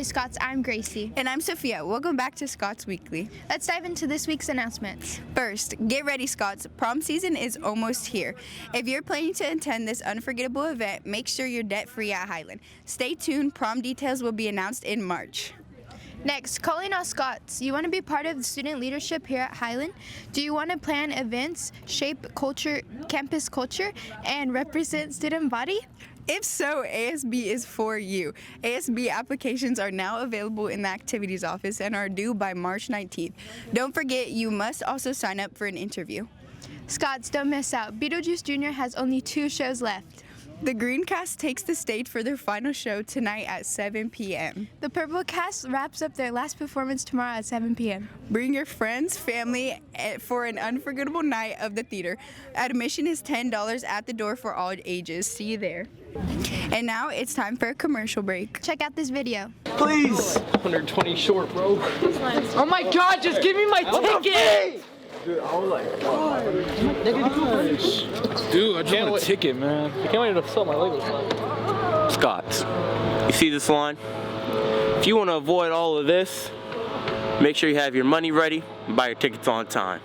Hi Scots, I'm Gracie. And I'm Sophia. Welcome back to Scots Weekly. Let's dive into this week's announcements. First, get ready, Scots. Prom season is almost here. If you're planning to attend this unforgettable event, make sure you're debt-free at Highland. Stay tuned. Prom details will be announced in March. Next, calling all Scots. You want to be part of the student leadership here at Highland? Do you want to plan events, shape culture, campus culture, and represent student body? If so, ASB is for you. ASB applications are now available in the activities office and are due by March 19th. Don't forget, you must also sign up for an interview. Scots, don't miss out. Beetlejuice Jr. has only 2 shows left. The Green Cast takes the stage for their final show tonight at 7 p.m. The Purple Cast wraps up their last performance tomorrow at 7 p.m. Bring your friends, family for an unforgettable night of the theater. Admission is $10 at the door for all ages. See you there. And now it's time for a commercial break. Check out this video. Please! 120 short, bro. Oh my god, just give me my ticket! Dude, I was like, God. Dude, I just want a ticket, man. I can't wait to sell my Legos. Scots, you see this line? If you want to avoid all of this, make sure you have your money ready and buy your tickets on time.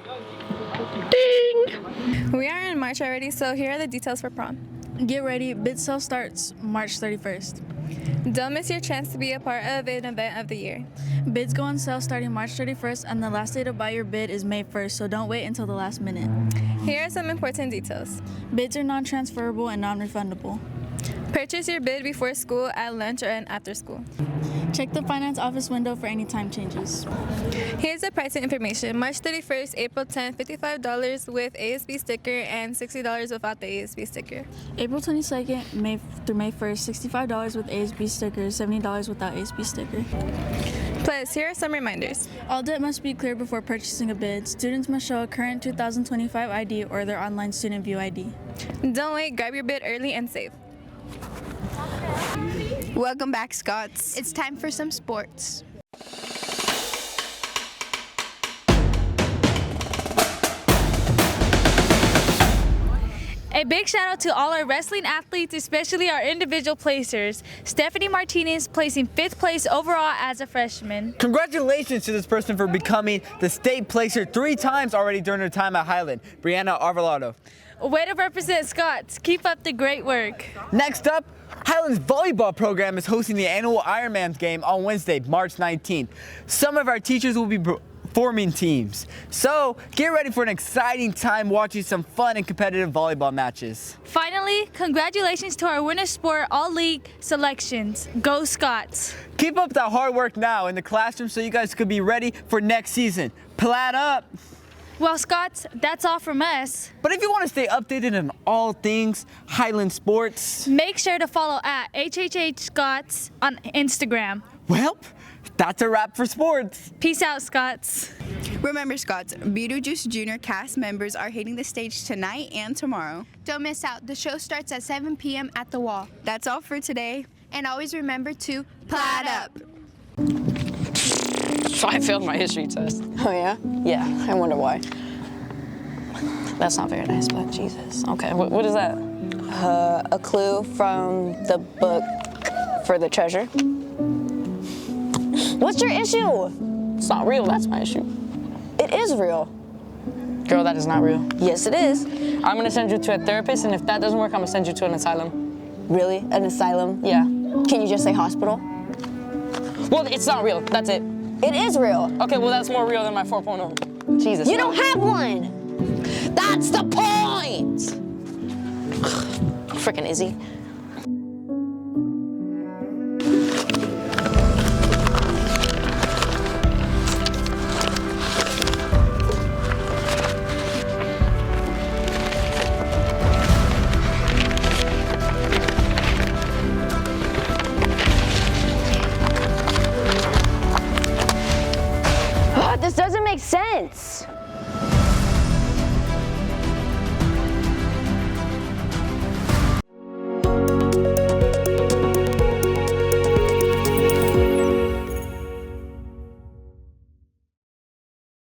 Ding! We are in March already, so here are the details for prom. Get ready, bid sale starts March 31st. Don't miss your chance to be a part of an event of the year. Bids go on sale starting March 31st, and the last day to buy your bid is May 1st, so don't wait until the last minute. Here are some important details. Bids are non-transferable and non-refundable. Purchase your bid before school, at lunch, or after school. Check the finance office window for any time changes. Here's the pricing information. March 31st, April 10th, $55 with ASB sticker and $60 without the ASB sticker. April 22nd, May through May 1st, $65 with ASB sticker, $70 without ASB sticker. Plus, here are some reminders. All debt must be cleared before purchasing a bid. Students must show a current 2025 ID or their online student view ID. Don't wait, grab your bid early and save. Welcome back, Scots. It's time for some sports. A big shout out to all our wrestling athletes, especially our individual placers. Stephanie Martinez placing 5th place overall as a freshman. Congratulations to this person for becoming the state placer 3 times already during her time at Highland, Brianna Arvelato. Way to represent Scots. Keep up the great work. Next up, Highland's volleyball program is hosting the annual Ironman's game on Wednesday, March 19th. Some of our teachers will be forming teams. So get ready for an exciting time watching some fun and competitive volleyball matches. Finally, congratulations to our winter sport all-league selections. Go Scots. Keep up that hard work now in the classroom so you guys could be ready for next season. Plaid up! Well, Scots, that's all from us. But if you want to stay updated on all things Highland sports, make sure to follow at HHH Scots on Instagram. Well, that's a wrap for sports. Peace out, Scots. Remember, Scots, Beetlejuice Jr. cast members are hitting the stage tonight and tomorrow. Don't miss out. The show starts at 7 p.m. at the Wall. That's all for today. And always remember to plaid up. So I failed my history test. Oh, yeah? Yeah, I wonder why. That's not very nice, but Jesus. Okay, what is that? A clue from the book for the treasure. What's your issue? It's not real, that's my issue. It is real. Girl, that is not real. Yes, it is. I'm gonna send you to a therapist, and if that doesn't work, I'm gonna send you to an asylum. Really? An asylum? Yeah. Can you just say hospital? Well, it's not real, that's it. It is real. Okay, well, that's more real than my 4.0. Jesus. You don't have one. That's the point. Frickin' Izzy.